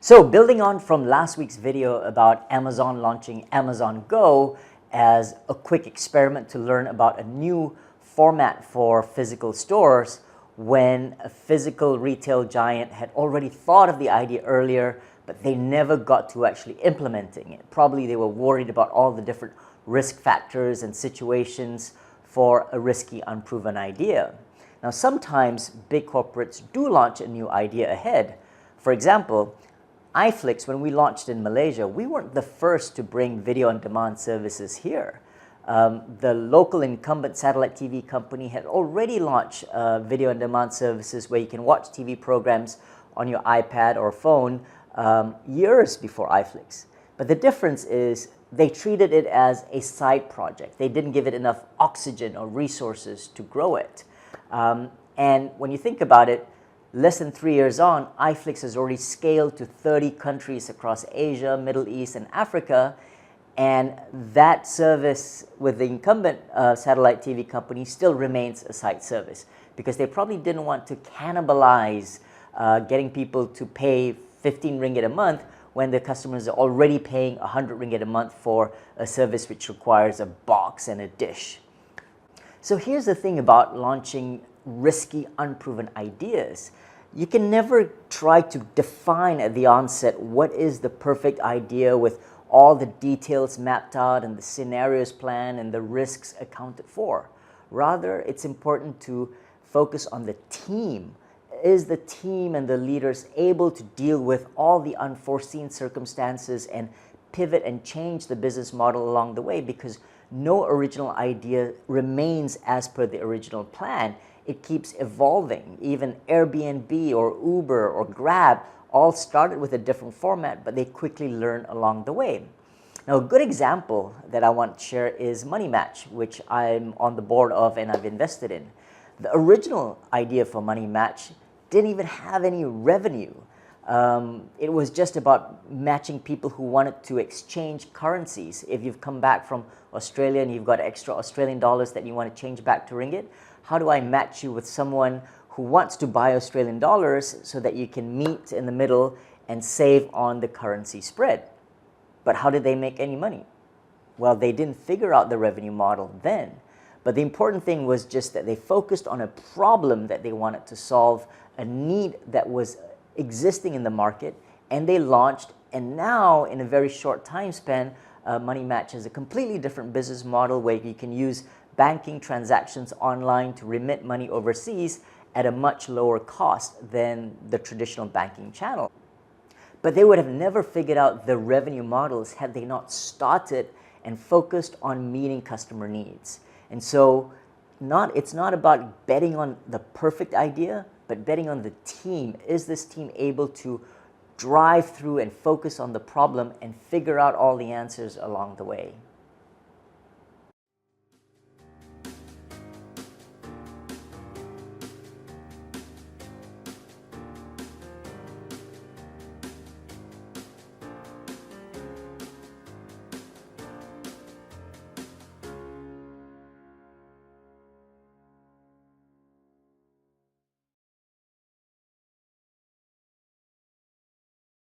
So building on from last week's video about Amazon launching Amazon Go as a quick experiment to learn about a new format for physical stores, when a physical retail giant had already thought of the idea earlier, but they never got to actually implementing it. Probably they were worried about all the different risk factors and situations for a risky, unproven idea. Now, sometimes big corporates do launch a new idea ahead. For example, iflix, when we launched in Malaysia, we weren't the first to bring video on demand services here. The local incumbent satellite TV company had already launched video on demand services where you can watch TV programs on your iPad or phone years before iflix. But the difference is they treated it as a side project. They didn't give it enough oxygen or resources to grow it. And when you think about it, less than 3 years on, iflix has already scaled to 30 countries across Asia, Middle East, and Africa. And that service with the incumbent satellite TV company still remains a side service because they probably didn't want to cannibalize getting people to pay 15 ringgit a month when the customers are already paying 100 ringgit a month for a service which requires a box and a dish. So here's the thing about launching risky, unproven ideas. You can never try to define at the onset what is the perfect idea with all the details mapped out and the scenarios planned and the risks accounted for. Rather, it's important to focus on the team. Is the team and the leaders able to deal with all the unforeseen circumstances and pivot and change the business model along the way? Because no original idea remains as per the original plan. It keeps evolving. Even Airbnb or Uber or Grab all started with a different format, but they quickly learn along the way. Now, a good example that I want to share is MoneyMatch, which I'm on the board of and I've invested in. The original idea for MoneyMatch didn't even have any revenue. It was just about matching people who wanted to exchange currencies. If you've come back from Australia and you've got extra Australian dollars that you want to change back to ringgit, how do I match you with someone who wants to buy Australian dollars so that you can meet in the middle and save on the currency spread? But how did they make any money? Well, they didn't figure out the revenue model then. But the important thing was just that they focused on a problem that they wanted to solve, a need that was existing in the market, and they launched. And now, in a very short time span, MoneyMatch has a completely different business model where you can use banking transactions online to remit money overseas at a much lower cost than the traditional banking channel. But they would have never figured out the revenue models had they not started and focused on meeting customer needs. And so it's not about betting on the perfect idea, but betting on the team. Is this team able to drive through and focus on the problem and figure out all the answers along the way?